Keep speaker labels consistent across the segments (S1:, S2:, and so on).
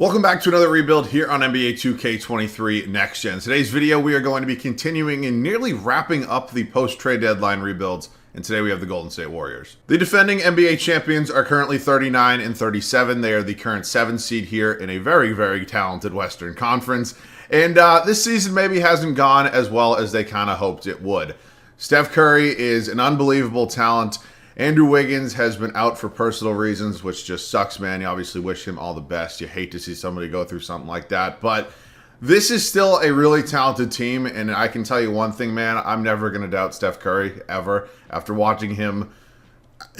S1: Welcome back to another rebuild here on NBA 2K23 Next Gen. Today's video, we are going to be continuing and nearly wrapping up the post-trade deadline rebuilds. And today we have the Golden State Warriors. The defending NBA champions are currently 39 and 37. They are the current 7th seed here in a very, very talented Western Conference. And this season maybe hasn't gone as well as they kind of hoped it would. Steph Curry is an unbelievable talent. Andrew Wiggins has been out for personal reasons, which just sucks, man. You obviously wish him all the best. You hate to see somebody go through something like that. But this is still a really talented team, and I can tell you one thing, man. I'm never going to doubt Steph Curry, ever. After watching him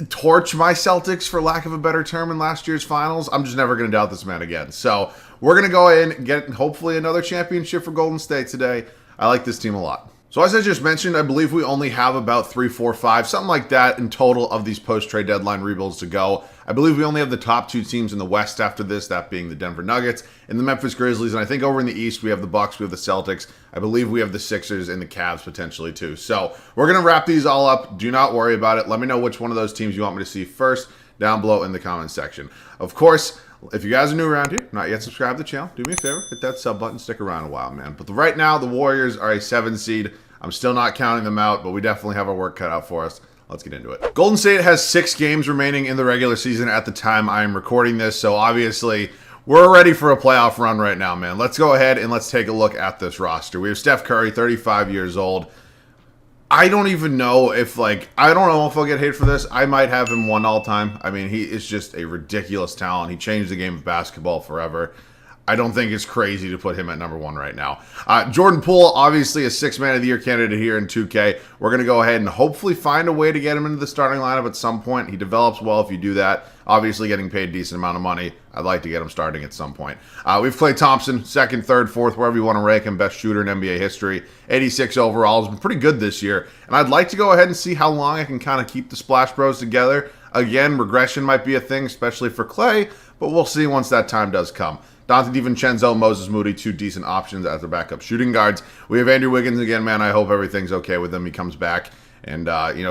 S1: torch my Celtics, for lack of a better term, in last year's finals, I'm just never going to doubt this man again. So we're going to go in and get, hopefully, another championship for Golden State today. I like this team a lot. So as I just mentioned, I believe we only have about 3, 4, 5, something like that in total of these post-trade deadline rebuilds to go. I believe we only have the top 2 teams in the West after this, that being the Denver Nuggets and the Memphis Grizzlies. And I think over in the East, we have the Bucks, we have the Celtics. I believe we have the Sixers and the Cavs potentially too. So we're going to wrap these all up. Do not worry about it. Let me know which one of those teams you want me to see first down below in the comments section. Of course, if you guys are new around here, not yet subscribed to the channel, do me a favor, hit that sub button, stick around a while, man. But right now, the Warriors are a 7 seed. I'm still not counting them out, but we definitely have our work cut out for us. Let's get into it. Golden State has 6 games remaining in the regular season at the time I am recording this, so obviously we're ready for a playoff run right now, man. Let's go ahead and let's take a look at this roster. We have Steph Curry, 35 years old. I don't even know if, I don't know if I'll get hate for this. I might have him 1 all time. I mean, he is just a ridiculous talent. He changed the game of basketball forever. I don't think it's crazy to put him at number 1 right now. Jordan Poole, obviously a 6th Man of the Year candidate here in 2K. We're going to go ahead and hopefully find a way to get him into the starting lineup at some point. He develops well if you do that. Obviously getting paid a decent amount of money. I'd like to get him starting at some point. We've Klay Thompson, 2nd, 3rd, 4th, wherever you want to rank him. Best shooter in NBA history. 86 overall. Has been pretty good this year. And I'd like to go ahead and see how long I can kind of keep the Splash Bros together. Again, regression might be a thing, especially for Klay. But we'll see once that time does come. Dante DiVincenzo, Moses Moody, 2 decent options as their backup shooting guards. We have Andrew Wiggins again, man. I hope everything's okay with him. He comes back and,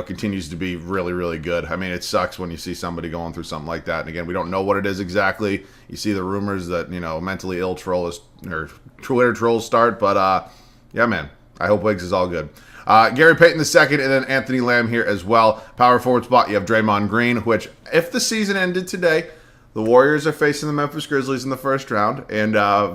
S1: continues to be really, really good. I mean, it sucks when you see somebody going through something like that. And again, we don't know what it is exactly. You see the rumors that, mentally ill trolls or Twitter trolls start. But, yeah, man, I hope Wiggs is all good. Gary Payton II and then Anthony Lamb here as well. Power forward spot, you have Draymond Green, which if the season ended today, the Warriors are facing the Memphis Grizzlies in the first round, and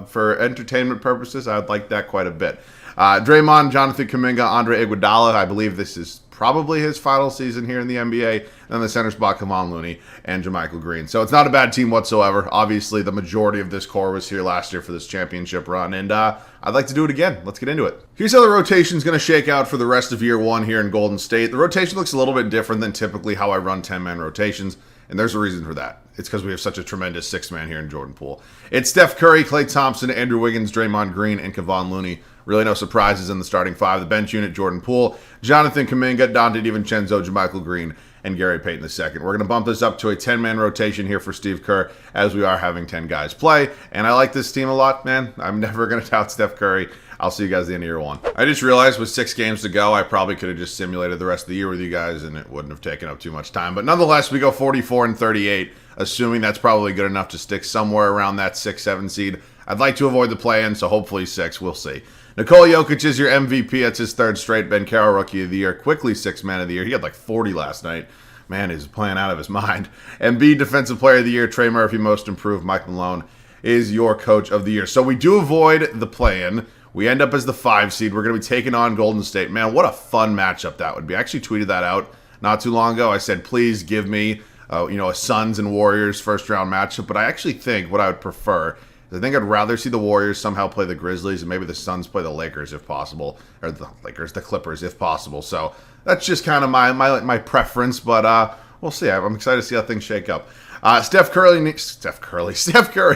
S1: for entertainment purposes, I would like that quite a bit. Draymond, Jonathan Kuminga, Andre Iguodala, I believe this is probably his final season here in the NBA, and then the center spot, Kevon Looney and JaMychal Green. So it's not a bad team whatsoever. Obviously, the majority of this core was here last year for this championship run, and I'd like to do it again. Let's get into it. Here's how the rotation is going to shake out for the rest of year 1 here in Golden State. The rotation looks a little bit different than typically how I run 10-man rotations. And there's a reason for that. It's because we have such a tremendous 6th man here in Jordan Poole. It's Steph Curry, Klay Thompson, Andrew Wiggins, Draymond Green, and Kevon Looney. Really no surprises in the starting 5. The bench unit, Jordan Poole, Jonathan Kuminga, Dante DiVincenzo, JaMychal Green, and Gary Payton II. We're going to bump this up to a 10-man rotation here for Steve Kerr as we are having 10 guys play. And I like this team a lot, man. I'm never going to doubt Steph Curry. I'll see you guys at the end of year 1. I just realized with 6 games to go, I probably could have just simulated the rest of the year with you guys, and it wouldn't have taken up too much time. But nonetheless, we go 44 and 38, assuming that's probably good enough to stick somewhere around that 6-7 seed. I'd like to avoid the play-in, so hopefully 6. We'll see. Nikola Jokic is your MVP. That's his 3rd straight. Ben Carroll, Rookie of the Year. Quickly 6th Man of the Year. He had like 40 last night. Man, he's playing out of his mind. Embiid, Defensive Player of the Year. Trey Murphy, Most Improved. Mike Malone is your Coach of the Year. So we do avoid the play-in. We end up as the 5 seed. We're going to be taking on Golden State. Man, what a fun matchup that would be. I actually tweeted that out not too long ago. I said, please give me, a Suns and Warriors first-round matchup. But I actually think what I would prefer is I think I'd rather see the Warriors somehow play the Grizzlies and maybe the Suns play the Lakers if possible. Or the Clippers if possible. So that's just kind of my preference. But we'll see. I'm excited to see how things shake up. Steph Curry,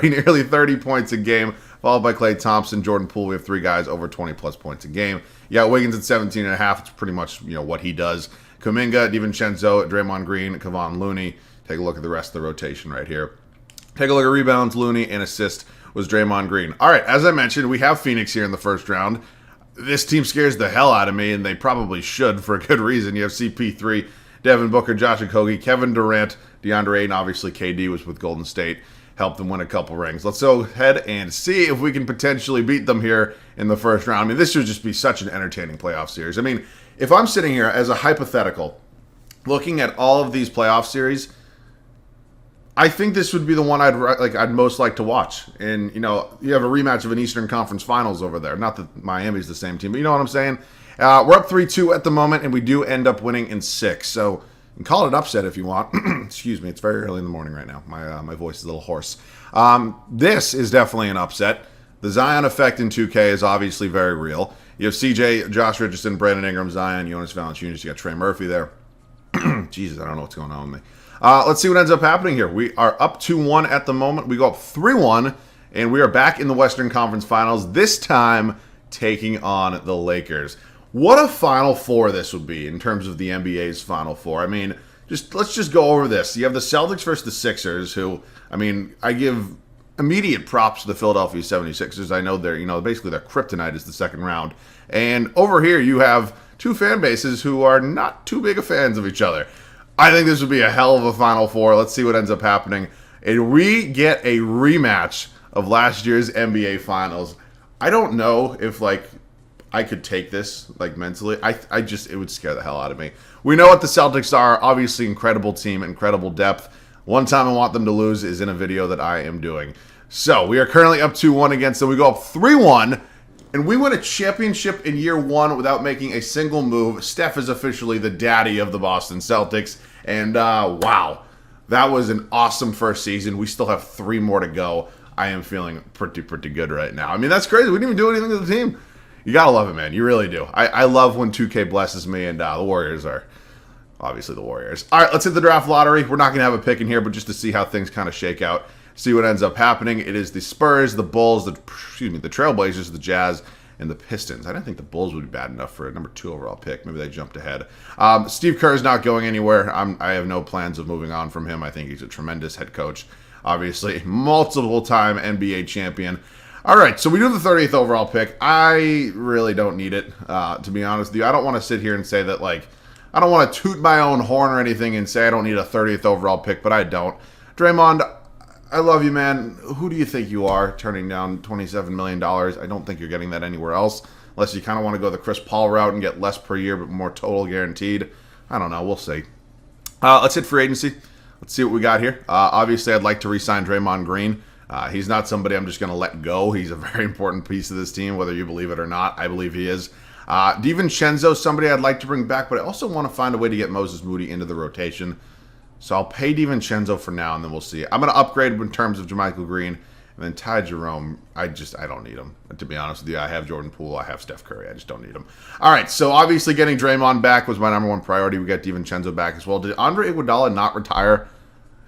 S1: nearly 30 points a game, followed by Klay Thompson, Jordan Poole. We have 3 guys over 20-plus points a game. Yeah, Wiggins at 17.5. It's pretty much what he does. Kuminga, DiVincenzo, Draymond Green, Kevon Looney. Take a look at the rest of the rotation right here. Take a look at rebounds, Looney, and assist was Draymond Green. All right, as I mentioned, we have Phoenix here in the first round. This team scares the hell out of me, and they probably should for a good reason. You have CP3, Devin Booker, Josh Okogie, Kevin Durant, DeAndre Ayton, obviously KD was with Golden State. help them win a couple rings. Let's go ahead and see if we can potentially beat them here in the first round. I mean, this should just be such an entertaining playoff series. I mean, if I'm sitting here as a hypothetical, looking at all of these playoff series, I think this would be the one I'd most like to watch. And, you know, you have a rematch of an Eastern Conference Finals over there. Not that Miami's the same team, but you know what I'm saying? We're up 3-2 at the moment, and we do end up winning in 6. So you can call it an upset if you want. Excuse me, it's very early in the morning right now. My voice is a little hoarse. This is definitely an upset. The Zion effect in 2K is obviously very real. You have CJ, Josh Richardson, Brandon Ingram, Zion, Jonas Valanciunas. You got Trey Murphy there. Jesus, I don't know what's going on with me. Let's see what ends up happening here. We are up 2-1 at the moment. We go up 3-1, and we are back in the Western Conference Finals, this time taking on the Lakers. What a Final Four this would be in terms of the NBA's Final Four. I mean, let's just go over this. You have the Celtics versus the Sixers, who, I mean, I give immediate props to the Philadelphia 76ers. I know basically their kryptonite is the second round. And over here you have two fan bases who are not too big of fans of each other. I think this would be a hell of a Final Four. Let's see what ends up happening. And we get a rematch of last year's NBA Finals. I don't know if, I could take this, mentally. It would scare the hell out of me. We know what the Celtics are. Obviously, incredible team, incredible depth. One time I want them to lose is in a video that I am doing. So, we are currently up 2-1 against them. We go up 3-1. And we win a championship in year 1 without making a single move. Steph is officially the daddy of the Boston Celtics. And wow, that was an awesome first season. We still have 3 more to go. I am feeling pretty good right now. I mean, that's crazy. We didn't even do anything to the team. You gotta love it, man. You really do. I love when 2K blesses me, and the Warriors are obviously the Warriors. All right, let's hit the draft lottery. We're not going to have a pick in here, but just to see how things kind of shake out. See what ends up happening. It is the Spurs, the Bulls, the Trailblazers, the Jazz, and the Pistons. I didn't think the Bulls would be bad enough for a number 2 overall pick. Maybe they jumped ahead. Steve Kerr is not going anywhere. I have no plans of moving on from him. I think he's a tremendous head coach. Obviously, multiple-time NBA champion. All right, so we do the 30th overall pick. I really don't need it, to be honest with you. I don't want to sit here and say that, I don't want to toot my own horn or anything and say I don't need a 30th overall pick, but I don't. Draymond, I love you, man. Who do you think you are, turning down $27 million? I don't think you're getting that anywhere else, unless you kind of want to go the Chris Paul route and get less per year but more total guaranteed. I don't know. We'll see. Let's hit free agency. Let's see what we got here. Obviously, I'd like to re-sign Draymond Green. He's not somebody I'm just going to let go. He's a very important piece of this team, whether you believe it or not. I believe he is. DiVincenzo, somebody I'd like to bring back, but I also want to find a way to get Moses Moody into the rotation. So I'll pay DiVincenzo for now, and then we'll see. I'm going to upgrade in terms of JaMychal Green, and then Ty Jerome. I don't need him, to be honest with you. I have Jordan Poole. I have Steph Curry. I just don't need him. All right, so obviously getting Draymond back was my number 1 priority. We got DiVincenzo back as well. Did Andre Iguodala not retire?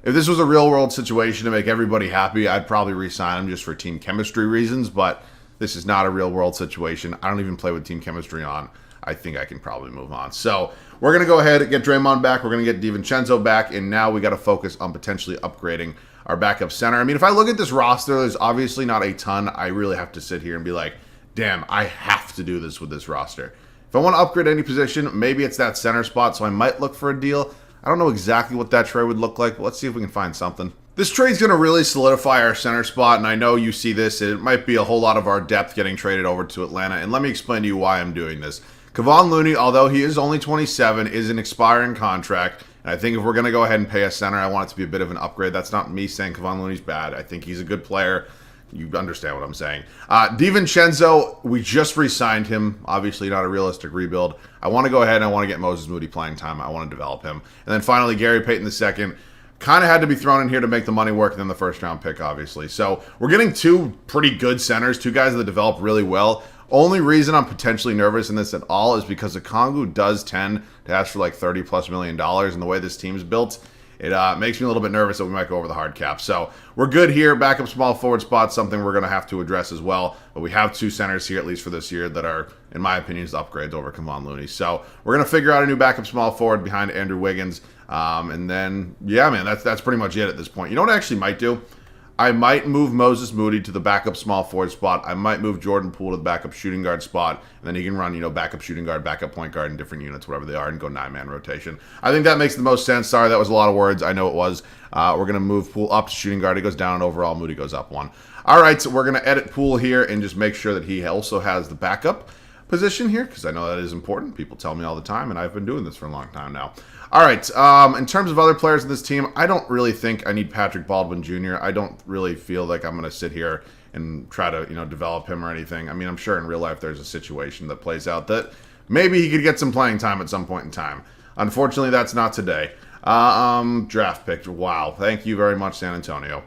S1: If this was a real-world situation to make everybody happy, I'd probably re-sign him just for team chemistry reasons, but this is not a real-world situation. I don't even play with team chemistry on. I think I can probably move on. So we're going to go ahead and get Draymond back. We're going to get DiVincenzo back, and now we got to focus on potentially upgrading our backup center. I mean, if I look at this roster, there's obviously not a ton. I really have to sit here and be like, damn, I have to do this with this roster. If I want to upgrade any position, maybe it's that center spot, so I might look for a deal. I don't know exactly what that trade would look like, but let's see if we can find something. This trade's going to really solidify our center spot, and I know you see this. It might be a whole lot of our depth getting traded over to Atlanta, and let me explain to you why I'm doing this. Kevon Looney, although he is only 27, is an expiring contract, and I think if we're going to go ahead and pay a center, I want it to be a bit of an upgrade. That's not me saying Kevon Looney's bad. I think he's a good player. You understand what I'm saying. DiVincenzo, we just re-signed him. Obviously not a realistic rebuild. I want to go ahead and I want to get Moses Moody playing time. I want to develop him. And then finally, Gary Payton II. Kind of had to be thrown in here to make the money work, and then the first-round pick, obviously. So we're getting 2 pretty good centers, 2 guys that develop really well. Only reason I'm potentially nervous in this at all is because Okongwu does tend to ask for $30+ million, and the way this team's built, it makes me a little bit nervous that we might go over the hard cap. So we're good here. Backup small forward spot, something we're going to have to address as well. But we have 2 centers here, at least for this year, that are, in my opinion, upgrades over Kevon Looney. So we're going to figure out a new backup small forward behind Andrew Wiggins. And then, yeah, man, that's pretty much it at this point. You know what I actually might do? I might move Moses Moody to the backup small forward spot. I might move Jordan Poole to the backup shooting guard spot, and then he can run, backup shooting guard, backup point guard in different units, whatever they are, and go 9-man rotation. I think that makes the most sense. Sorry, that was a lot of words. I know it was. We're going to move Poole up to shooting guard. He goes down, and overall, Moody goes up 1. All right, so we're going to edit Poole here and just make sure that he also has the backup position here, because I know that is important. People tell me all the time, and I've been doing this for a long time now. All right, in terms of other players in this team, I don't really think I need Patrick Baldwin Jr. I don't really feel like I'm going to sit here and try to, develop him or anything. I mean, I'm sure in real life there's a situation that plays out that maybe he could get some playing time at some point in time. Unfortunately, that's not today. Draft pick. Wow. Thank you very much, San Antonio.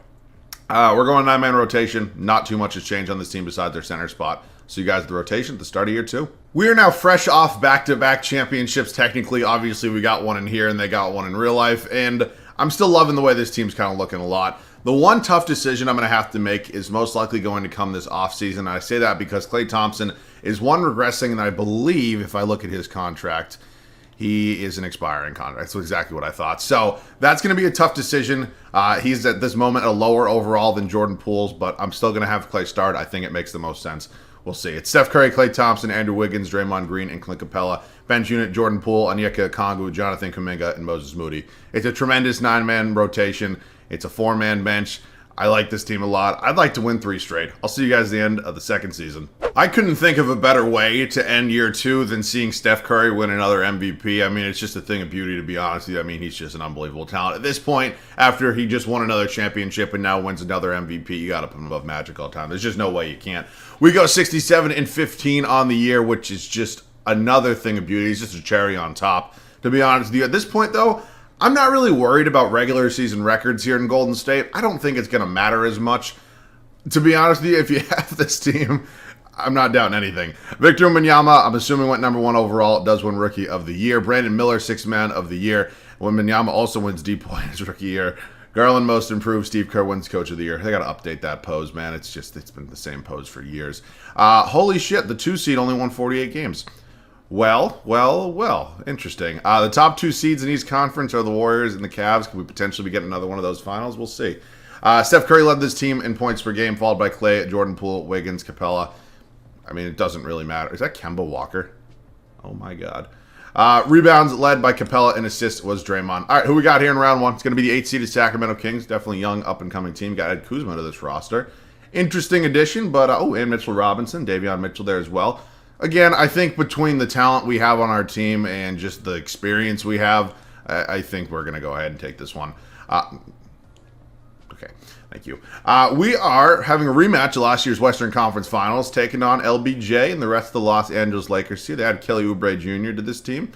S1: We're going 9-man rotation. Not too much has changed on this team besides their center spot. So you guys at the rotation at the start of year 2. We are now fresh off back-to-back championships. Technically, obviously, we got one in here and they got one in real life. And I'm still loving the way this team's kind of looking a lot. The one tough decision I'm going to have to make is most likely going to come this offseason. And I say that because Klay Thompson is regressing, and I believe, if I look at his contract, he is an expiring contract. That's exactly what I thought. So that's going to be a tough decision. He's at this moment a lower overall than Jordan Poole's, but I'm still going to have Klay start. I think it makes the most sense. We'll see. It's Steph Curry, Klay Thompson, Andrew Wiggins, Draymond Green, and Clint Capella. Bench unit, Jordan Poole, Onyeka Okongwu, Jonathan Kuminga, and Moses Moody. It's a tremendous 9-man rotation. It's a 4-man bench. I like this team a lot. I'd like to win 3 straight. I'll see you guys at the end of the second season. I couldn't think of a better way to end year 2 than seeing Steph Curry win another MVP. I mean, it's just a thing of beauty, to be honest with you. I mean, he's just an unbelievable talent. At this point, after he just won another championship and now wins another MVP, you got to put him above Magic all the time. There's just no way you can't. We go 67-15 on the year, which is just another thing of beauty. He's just a cherry on top, to be honest with you. At this point, though, I'm not really worried about regular season records here in Golden State. I don't think it's going to matter as much. To be honest with you, if you have this team, I'm not doubting anything. Victor Wembanyama, I'm assuming went number 1 overall. It does win Rookie of the Year. Brandon Miller, 6th Man of the Year. Wembanyama also wins D-Point his rookie year. Garland, Most Improved. Steve Kerr wins Coach of the Year. They got to update that pose, man. It's been the same pose for years. Holy shit, the 2 seed only won 48 games. Well. Interesting. The top 2 seeds in East Conference are the Warriors and the Cavs. Could we potentially be getting another one of those finals? We'll see. Steph Curry led this team in points per game, followed by Klay, Jordan Poole, Wiggins, Capella. I mean, it doesn't really matter. Is that Kemba Walker? Oh, my God. Rebounds led by Capella, and assists was Draymond. All right, who we got here in round 1? It's going to be the 8th-seeded Sacramento Kings. Definitely young, up-and-coming team. Got Ed Kuzma to this roster. Interesting addition, but, and Mitchell Robinson, Davion Mitchell there as well. Again, I think between the talent we have on our team and just the experience we have, I think we're going to go ahead and take this one. Okay, thank you. We are having a rematch of last year's Western Conference Finals, taking on LBJ and the rest of the Los Angeles Lakers. See, they had Kelly Oubre Jr. to this team.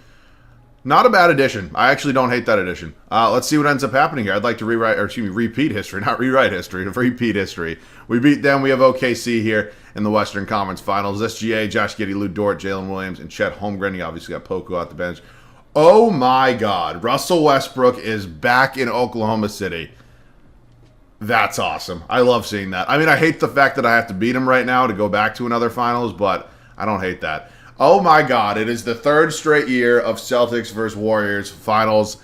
S1: Not a bad addition. I actually don't hate that addition. Let's see what ends up happening here. I'd like to repeat history, not rewrite history, repeat history. We beat them. We have OKC here in the Western Conference Finals. SGA, Josh Giddey, Lou Dort, Jalen Williams, and Chet Holmgren. You obviously got Poku out the bench. Oh my God. Russell Westbrook is back in Oklahoma City. That's awesome. I love seeing that. I mean, I hate the fact that I have to beat him right now to go back to another finals, but I don't hate that. Oh my God, it is the 3rd straight year of Celtics versus Warriors finals,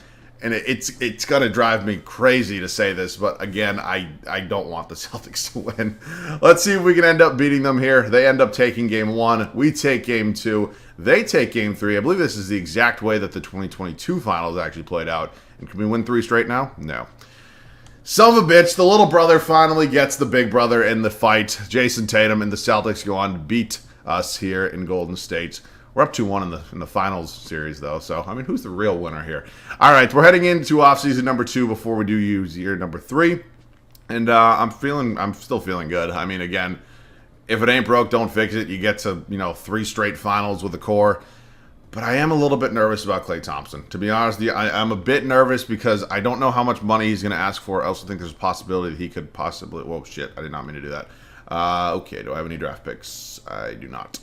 S1: and it's going to drive me crazy to say this, but again, I don't want the Celtics to win. Let's see if we can end up beating them here. They end up taking game 1. We take game 2. They take game 3. I believe this is the exact way that the 2022 finals actually played out. And can we win 3 straight now? No. Son of a bitch, the little brother finally gets the big brother in the fight. Jason Tatum and the Celtics go on to beat us here in Golden State. We're up 2-1 in the finals series, though. So, I mean, who's the real winner here? All right, we're heading into offseason number 2 before we do use year number 3. And I'm still feeling good. I mean, again, if it ain't broke, don't fix it. You get to, 3 straight finals with the core. But I am a little bit nervous about Klay Thompson. To be honest with you, I'm a bit nervous because I don't know how much money he's going to ask for. I also think there's a possibility that he could possibly... Whoa, shit. I did not mean to do that. Okay, do I have any draft picks? I do not.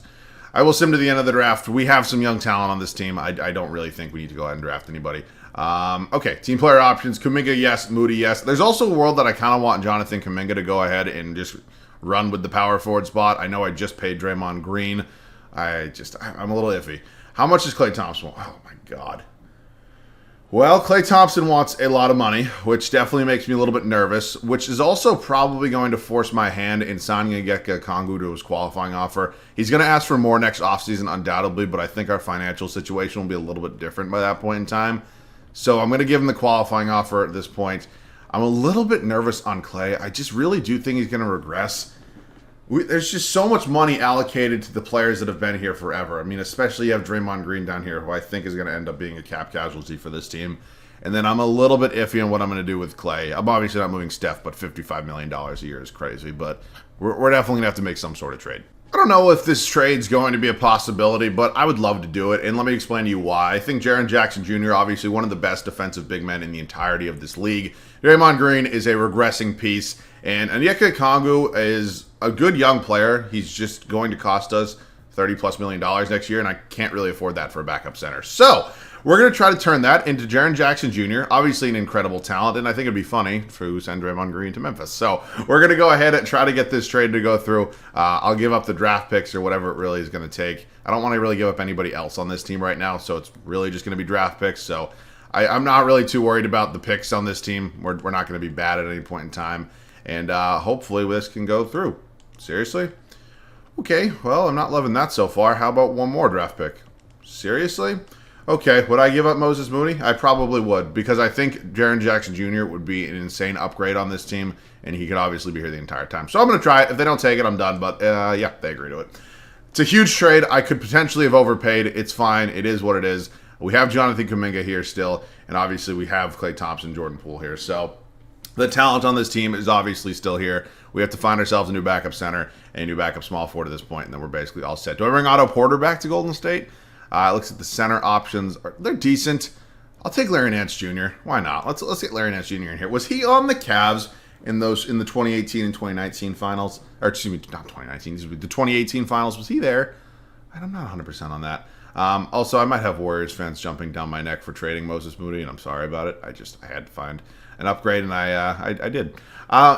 S1: I will sim to the end of the draft. We have some young talent on this team. I don't really think we need to go ahead and draft anybody. Okay, team player options. Kuminga, yes. Moody, yes. There's also a world that I kind of want Jonathan Kuminga to go ahead and just run with the power forward spot. I know I just paid Draymond Green. I'm a little iffy. How much is Klay Thompson? Oh, my God. Well, Klay Thompson wants a lot of money, which definitely makes me a little bit nervous, which is also probably going to force my hand in signing Onyeka Okongwu to his qualifying offer. He's going to ask for more next offseason, undoubtedly, but I think our financial situation will be a little bit different by that point in time. So I'm going to give him the qualifying offer at this point. I'm a little bit nervous on Klay. I just really do think he's going to regress. There's just so much money allocated to the players that have been here forever. I mean, especially you have Draymond Green down here, who I think is going to end up being a cap casualty for this team. And then I'm a little bit iffy on what I'm going to do with Klay. I'm obviously not moving Steph, but $55 million a year is crazy. But we're definitely going to have to make some sort of trade. I don't know if this trade's going to be a possibility, but I would love to do it. And let me explain to you why. I think Jaren Jackson Jr., obviously one of the best defensive big men in the entirety of this league. Draymond Green is a regressing piece. And Onyeka Okongwu is a good young player. He's just going to cost us $30+ million next year, and I can't really afford that for a backup center. So we're going to try to turn that into Jaren Jackson Jr., obviously an incredible talent, and I think it'd be funny to send Draymond Green to Memphis. So we're going to go ahead and try to get this trade to go through. I'll give up the draft picks or whatever it really is going to take. I don't want to really give up anybody else on this team right now, so it's really just going to be draft picks. So I'm not really too worried about the picks on this team. We're not going to be bad at any point in time. And hopefully this can go through. Seriously? Okay, well, I'm not loving that so far. How about one more draft pick? Seriously? Okay, would I give up Moses Moody? I probably would, because I think Jaren Jackson Jr. would be an insane upgrade on this team, and he could obviously be here the entire time. So I'm going to try it. If they don't take it, I'm done. But yeah, they agree to it. It's a huge trade. I could potentially have overpaid. It's fine. It is what it is. We have Jonathan Kuminga here still, and obviously we have Klay Thompson, Jordan Poole here. So the talent on this team is obviously still here. We have to find ourselves a new backup center and a new backup small forward at this point, and then we're basically all set. Do I bring Otto Porter back to Golden State? Looks at the center options. They're decent. I'll take Larry Nance Jr. Why not? Let's get Larry Nance Jr. in here. Was he on the Cavs in the 2018 and 2019 finals? Or excuse me, not 2019. The 2018 finals. Was he there? I'm not 100% on that. Also, I might have Warriors fans jumping down my neck for trading Moses Moody, and I'm sorry about it. I had to find an upgrade, and I did.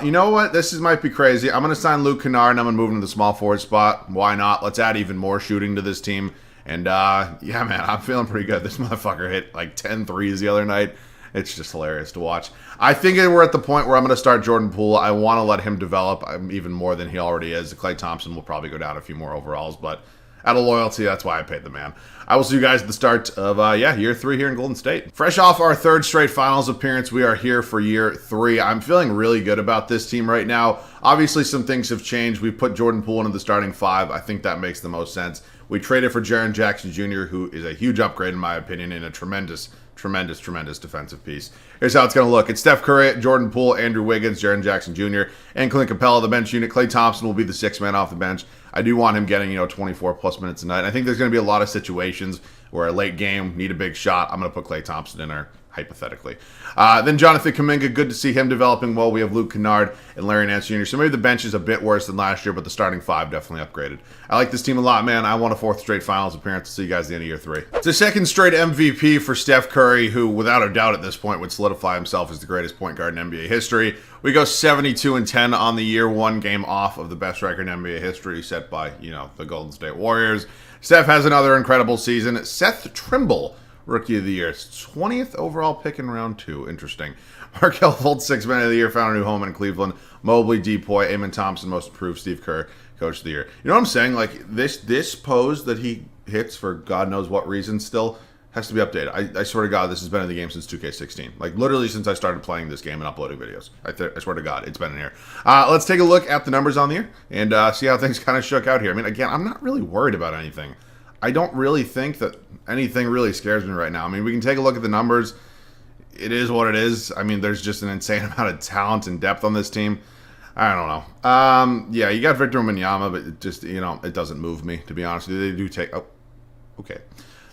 S1: You know what? This might be crazy. I'm going to sign Luke Kennard, and I'm going to move him to the small forward spot. Why not? Let's add even more shooting to this team. And, yeah, man, I'm feeling pretty good. This motherfucker hit like 10 threes the other night. It's just hilarious to watch. I think we're at the point where I'm going to start Jordan Poole. I want to let him develop even more than he already is. Klay Thompson will probably go down a few more overalls, but out of loyalty, that's why I paid the man. I will see you guys at the start of, year 3 here in Golden State. Fresh off our 3rd straight finals appearance, we are here for year 3. I'm feeling really good about this team right now. Obviously, some things have changed. We put Jordan Poole into the starting 5. I think that makes the most sense. We traded for Jaren Jackson Jr., who is a huge upgrade, in my opinion, and a tremendous defensive piece. Here's how it's going to look. It's Steph Curry, Jordan Poole, Andrew Wiggins, Jaren Jackson Jr., and Clint Capella, the bench unit. Klay Thompson will be the 6th man off the bench. I do want him getting, 24+ minutes a night. I think there's going to be a lot of situations where a late game, need a big shot. I'm going to put Klay Thompson in there, hypothetically. Then Jonathan Kuminga, good to see him developing well. We have Luke Kennard and Larry Nance Jr. So maybe the bench is a bit worse than last year, but the starting 5 definitely upgraded. I like this team a lot, man. I want a 4th straight finals appearance. See you guys at the end of year 3. It's a 2nd straight MVP for Steph Curry, who without a doubt at this point would solidify himself as the greatest point guard in NBA history. We go 72-10 on the year, 1 game off of the best record in NBA history set by, the Golden State Warriors. Steph has another incredible season. Seth Trimble, Rookie of the Year. 20th overall pick in round 2. Interesting. Markelle Fultz, 6th Man of the Year, found a new home in Cleveland. Mobley, Depoy, Amen Thompson, Most Improved. Steve Kerr, Coach of the Year. You know what I'm saying? Like, this pose that he hits for God knows what reason still has to be updated. I swear to God, this has been in the game since 2K16. Like, literally since I started playing this game and uploading videos. I swear to God, it's been in here. Let's take a look at the numbers on the year and see how things kind of shook out here. I mean, again, I'm not really worried about anything. I don't really think that anything really scares me right now. I mean, we can take a look at the numbers. It is what it is. I mean, there's just an insane amount of talent and depth on this team. I don't know. Yeah, you got Victor Wembanyama, but it just, it doesn't move me, to be honest with you. They do take... Oh, okay.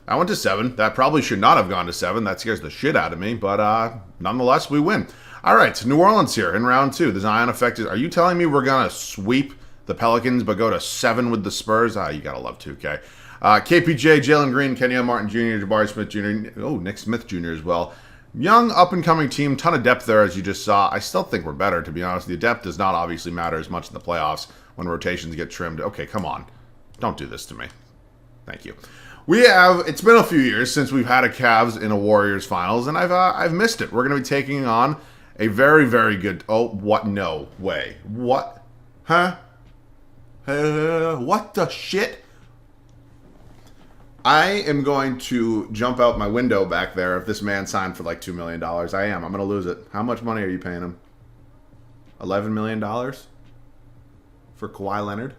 S1: I went to 7. That probably should not have gone to 7. That scares the shit out of me, but nonetheless, we win. All right, New Orleans here in round 2. The Zion effect is... Are you telling me we're going to sweep the Pelicans but go to 7 with the Spurs? You got to love 2K. KPJ, Jalen Green, Kenyon Martin Jr., Jabari Smith Jr., Nick Smith Jr. as well. Young, up-and-coming team, ton of depth there, as you just saw. I still think we're better, to be honest. The depth does not obviously matter as much in the playoffs when rotations get trimmed. Okay, come on. Don't do this to me. Thank you. It's been a few years since we've had a Cavs in a Warriors finals, and I've missed it. We're going to be taking on a very, very good... Oh, what? No way. What? Huh? What the shit? I am going to jump out my window back there if this man signed for like $2 million. I am. I'm going to lose it. How much money are you paying him? $11 million? For Kawhi Leonard?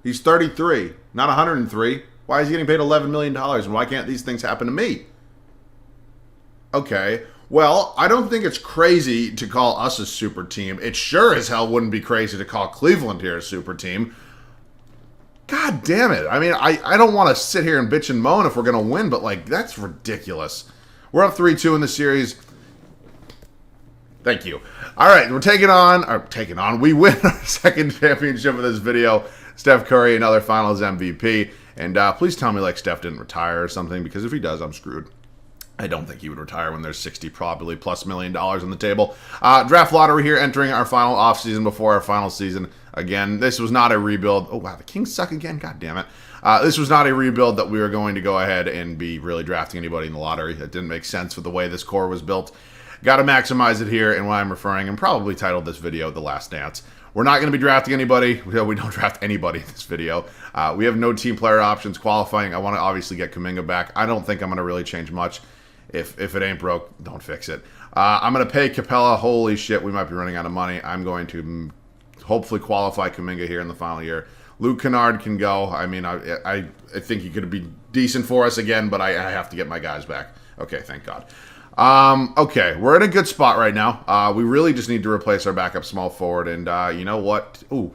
S1: He's 33, not 103. Why is he getting paid $11 million? And why can't these things happen to me? Okay. Well, I don't think it's crazy to call us a super team. It sure as hell wouldn't be crazy to call Cleveland here a super team. God damn it. I mean, I don't want to sit here and bitch and moan if we're going to win, but, like, that's ridiculous. We're up 3-2 in the series. Thank you. All right, we win our second championship of this video. Steph Curry, another Finals MVP. And please tell me, like, Steph didn't retire or something, because if he does, I'm screwed. I don't think he would retire when there's 60 probably plus $1 million on the table. Draft lottery here, entering our final offseason before our final season. Again, this was not a rebuild. Oh, wow, the Kings suck again? God damn it. This was not a rebuild that we were going to go ahead and be really drafting anybody in the lottery. It didn't make sense with the way this core was built. Got to maximize it here, and when I'm referring, and probably titled this video The Last Dance. We're not going to be drafting anybody. We don't draft anybody in this video. We have no team player options qualifying. I want to obviously get Kuminga back. I don't think I'm going to really change much. If it ain't broke, don't fix it. I'm going to pay Capella. Holy shit, we might be running out of money. I'm going to hopefully qualify Kuminga here in the final year. Luke Kennard can go. I mean, I think he could be decent for us again, but I have to get my guys back. Okay, thank God. Okay, we're in a good spot right now. We really just need to replace our backup small forward, and you know what? Ooh,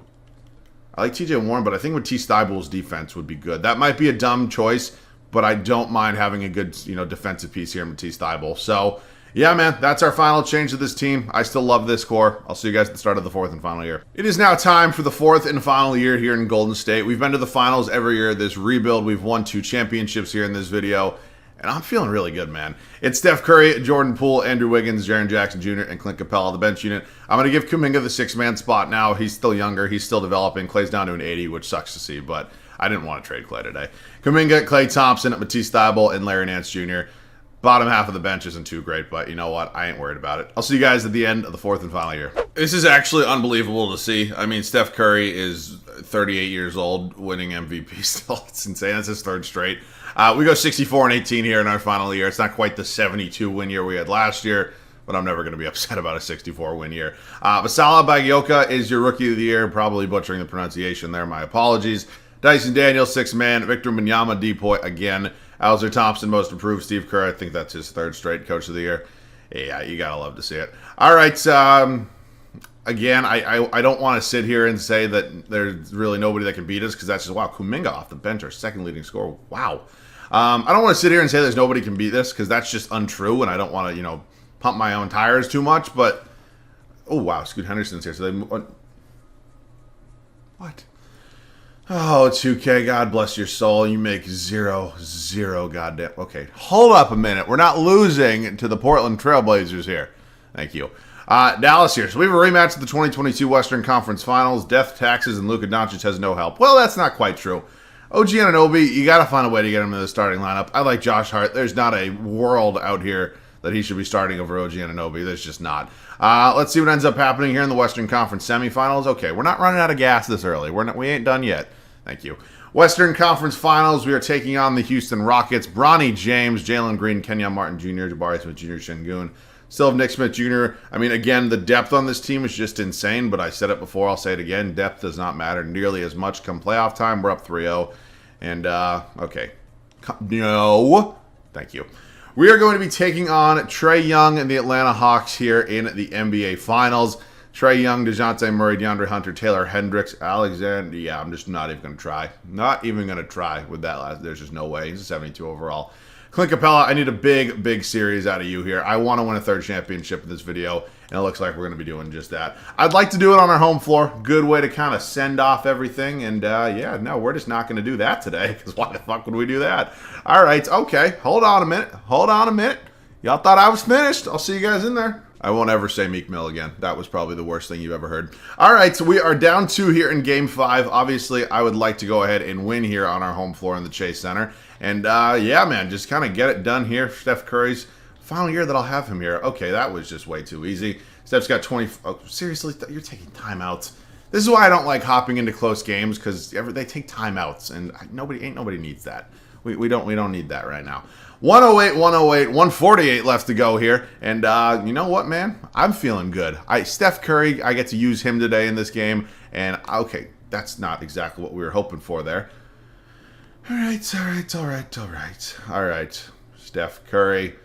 S1: I like TJ Warren, but I think with T. Styble's defense would be good. That might be a dumb choice, but I don't mind having a good, defensive piece here in Matisse Thybulle. So, yeah, man, that's our final change to this team. I still love this core. I'll see you guys at the start of the fourth and final year. It is now time for the fourth and final year here in Golden State. We've been to the finals every year this rebuild. We've won 2 championships here in this video, and I'm feeling really good, man. It's Steph Curry, Jordan Poole, Andrew Wiggins, Jaren Jackson Jr., and Clint Capella, the bench unit. I'm going to give Kuminga the 6-man spot now. He's still younger. He's still developing. Clay's down to an 80, which sucks to see, but I didn't want to trade Clay today. Kuminga, Klay Thompson, Matisse Thybulle, and Larry Nance Jr. Bottom half of the bench isn't too great, but you know what? I ain't worried about it. I'll see you guys at the end of the fourth and final year. This is actually unbelievable to see. I mean, Steph Curry is 38 years old, winning MVP still. It's insane. That's his third straight. We go 64-18 here in our final year. It's not quite the 72 win year we had last year, but I'm never going to be upset about a 64 win year. Masala Bagioka is your rookie of the year. Probably butchering the pronunciation there. My apologies. Dyson Daniels, 6-man. Victor Wembanyama, Depoy again. Alzer Thompson, most improved. Steve Kerr, I think that's his third straight coach of the year. Yeah, you gotta love to see it. All right, again, I don't want to sit here and say that there's really nobody that can beat us, because that's just, wow, Kuminga off the bench, our second leading scorer. Wow. I don't want to sit here and say there's nobody can beat this, because that's just untrue, and I don't want to, pump my own tires too much, but, oh, wow, Scoot Henderson's here, so they, what? Oh, 2K, God bless your soul. You make zero goddamn... Okay, hold up a minute. We're not losing to the Portland Trailblazers here. Thank you. Dallas here. So we have a rematch of the 2022 Western Conference Finals. Death, taxes, and Luka Doncic has no help. Well, that's not quite true. OG Anunoby, you got to find a way to get him in the starting lineup. I like Josh Hart. There's not a world out here that he should be starting over OG Anunoby. There's just not. Let's see what ends up happening here in the Western Conference semifinals. Okay, we're not running out of gas this early. We ain't done yet. Thank you. Western Conference Finals, we are taking on the Houston Rockets. Bronny James, Jalen Green, Kenyon Martin Jr., Jabari Smith Jr., Şengün. Still have Nick Smith Jr. I mean, again, the depth on this team is just insane, but I said it before, I'll say it again. Depth does not matter nearly as much come playoff time. We're up 3-0. And, okay. No. Thank you. We are going to be taking on Trae Young and the Atlanta Hawks here in the NBA Finals. Trae Young, DeJounte Murray, DeAndre Hunter, Taylor Hendricks, Alexander. Yeah, I'm just not even going to try. Not even going to try with that last. There's just no way. He's a 72 overall. Clint Capella, I need a big series out of you here. I want to win a third championship in this video, and it looks like we're going to be doing just that. I'd like to do it on our home floor. Good way to kind of send off everything, and yeah, no, we're just not going to do that today, because why the fuck would we do that? All right, okay, hold on a minute. Y'all thought I was finished. I'll see you guys in there. I won't ever say Meek Mill again. That was probably the worst thing you've ever heard. All right, so we are down 2 here in Game 5. Obviously, I would like to go ahead and win here on our home floor in the Chase Center. And, yeah, man, just kind of get it done here. Steph Curry's final year that I'll have him here. Okay, that was just way too easy. Steph's got 20... Oh, seriously? You're taking timeouts. This is why I don't like hopping into close games, because they take timeouts, and nobody needs that. We don't need that right now. 108, 108, 148 left to go here. And you know what, man? I'm feeling good. Steph Curry, I get to use him today in this game. And, okay, that's not exactly what we were hoping for there. All right. Steph Curry.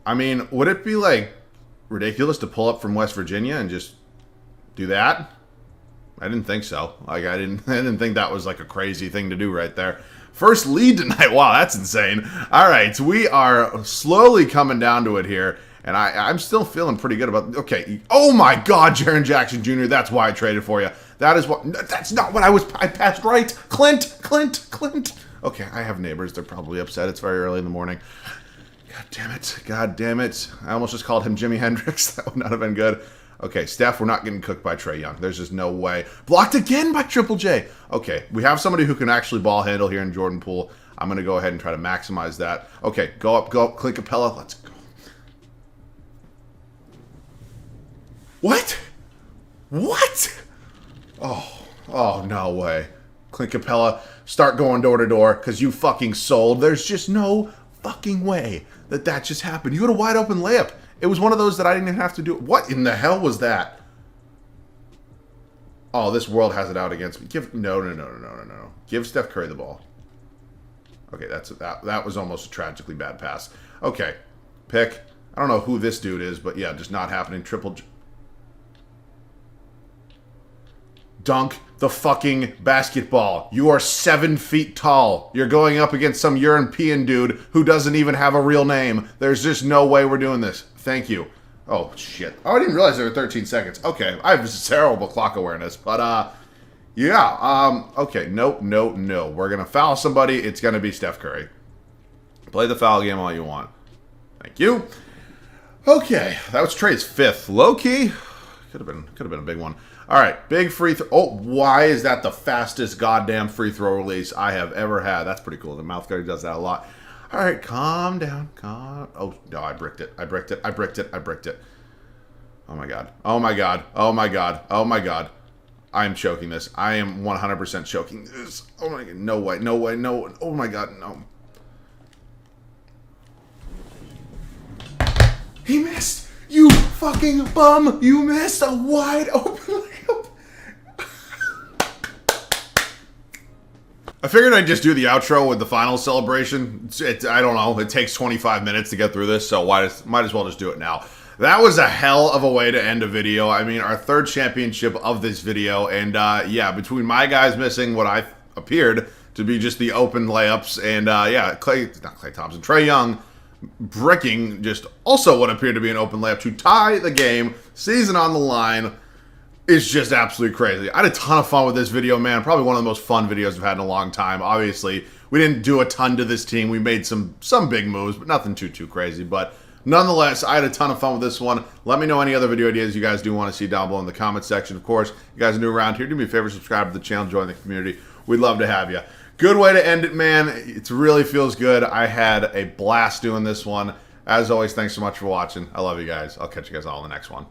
S1: I mean, would it be, like, ridiculous to pull up from West Virginia and just do that? I didn't think so. Like, I didn't think that was, like, a crazy thing to do right there. First lead tonight. Wow, that's insane. All right, we are slowly coming down to it here, and I'm still feeling pretty good about... Okay, oh my God, Jaren Jackson Jr., that's why I traded for you. That's not what I passed right. Clint. Okay, I have neighbors. They're probably upset. It's very early in the morning. God damn it. I almost just called him Jimi Hendrix. That would not have been good. Okay, Steph, we're not getting cooked by Trae Young. There's just no way. Blocked again by Triple J. Okay, we have somebody who can actually ball handle here in Jordan Poole. I'm going to go ahead and try to maximize that. Okay, go up, Clint Capella. Let's go. What? Oh, no way. Clint Capella, start going door to door because you fucking sold. There's just no fucking way that just happened. You had a wide open layup. It was one of those that I didn't even have to do. What in the hell was that? Oh, this world has it out against me. No. Give Steph Curry the ball. Okay, that was almost a tragically bad pass. Okay, pick. I don't know who this dude is, but yeah, just not happening. Dunk the fucking basketball. You are 7 feet tall. You're going up against some European dude who doesn't even have a real name. There's just no way we're doing this. Thank you. Oh, shit. Oh, I didn't realize there were 13 seconds. Okay, I have terrible clock awareness. But, yeah. Okay, no. We're going to foul somebody. It's going to be Steph Curry. Play the foul game all you want. Thank you. Okay, that was Trae's 5th. Low-key. Could have been a big one. All right, big free throw. Oh, why is that the fastest goddamn free throw release I have ever had? That's pretty cool. The mouth guard does that a lot. All right, calm down. Oh, no, I bricked it. Oh, my God. I am choking this. I am 100% choking this. Oh, my God. No way. No. Oh, my God, no. He missed. You fucking bum. You missed a wide open layup. I figured I'd just do the outro with the final celebration. I don't know. It takes 25 minutes to get through this, so might as well just do it now. That was a hell of a way to end a video. I mean, our 3rd championship of this video. And, yeah, between my guys missing what I appeared to be just the open layups and, yeah, Trae Young bricking just also what appeared to be an open layup to tie the game, season on the line, is just absolutely crazy. I had a ton of fun with this video, man. Probably one of the most fun videos I've had in a long time. Obviously, we didn't do a ton to this team. We made some big moves, but nothing too crazy. But nonetheless, I had a ton of fun with this one. Let me know any other video ideas you guys do want to see down below in the comment section. Of course, you guys are new around here, do me a favor, subscribe to the channel, join the community. We'd love to have you. Good way to end it, man. It really feels good. I had a blast doing this one. As always, thanks so much for watching. I love you guys. I'll catch you guys all in the next one.